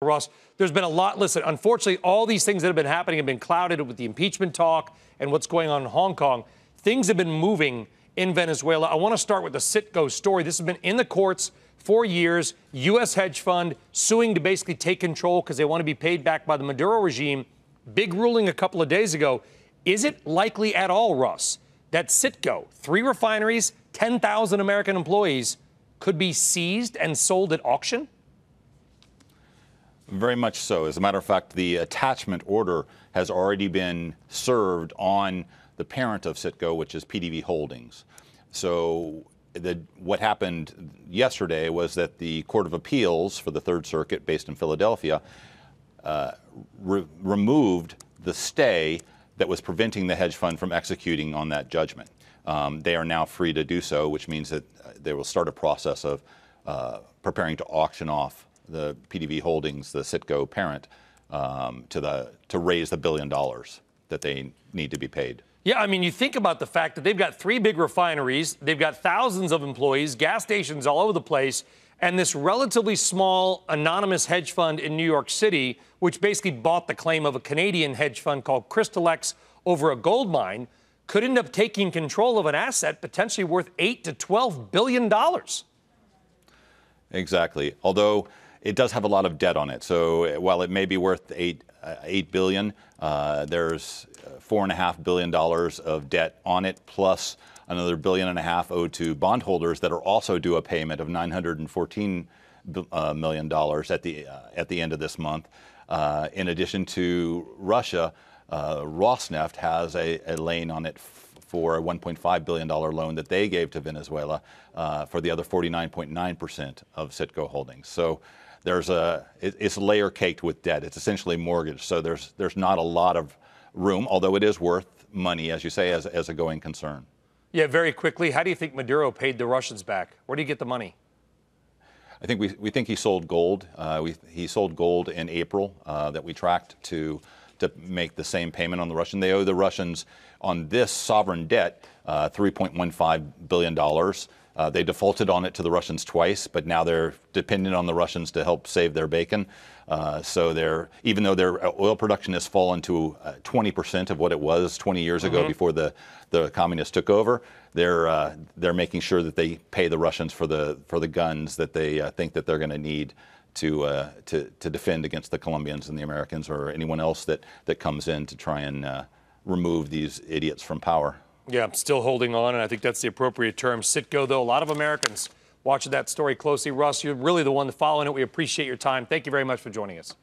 Russ, there's been a lot. Listen, unfortunately, all these things that have been happening have been clouded with the impeachment talk and what's going on in Hong Kong. Things have been moving in Venezuela. I want to start with the Citgo story. This has been in the courts for years. U.S. hedge fund suing to basically take control because they want to be paid back by the Maduro regime. Big ruling a couple of days ago. Is it likely at all, Russ, that Citgo, 3 refineries, 10,000 American employees, could be seized and sold at auction? Very much so. As a matter of fact, the attachment order has already been served on the parent of Citgo, which is PDV Holdings. So what happened yesterday was that the Court of Appeals for the Third Circuit, based in Philadelphia, removed the stay that was preventing the hedge fund from executing on that judgment. They are now free to do so, which means that they will start a process of preparing to auction off the PDV Holdings, the Citgo parent, to raise the $1 billion that they need to be paid. Yeah, I mean, you think about the fact that they've got 3 big refineries, they've got thousands of employees, gas stations all over the place, and this relatively small anonymous hedge fund in New York City, which basically bought the claim of a Canadian hedge fund called Crystalex over a gold mine, could end up taking control of an asset potentially worth $8 to $12 billion. Exactly. Although it does have a lot of debt on it. So while it may be worth $8 billion, there's $4.5 billion of debt on it, plus another $1.5 billion owed to bondholders that are also due a payment of $914 million at the end of this month. In addition to Russia, Rosneft has a lien on it for a $1.5 billion loan that they gave to Venezuela for the other 49.9% of Citgo Holdings. So it's layer caked with debt. It's essentially mortgage. So there's not a lot of room, although it is worth money, as you say, as a going concern. Yeah, very quickly, how do you think Maduro paid the Russians back? Where do you get the money? I think we think he sold gold. He sold gold in April that we tracked to make the same payment on the Russian. They owe the Russians on this sovereign debt $3.15 billion. They defaulted on it to the Russians twice, but now they're dependent on the Russians to help save their bacon. So even though their oil production has fallen to 20% of what it was 20 years ago before the communists took over, they're making sure that they pay the Russians for the guns that they think that they're going to need to defend against the Colombians and the Americans or anyone else that comes in to try and remove these idiots from power. Yeah, I'm still holding on, and I think that's the appropriate term. Citgo, though, a lot of Americans watching that story closely. Russ, you're really the one following it. We appreciate your time. Thank you very much for joining us.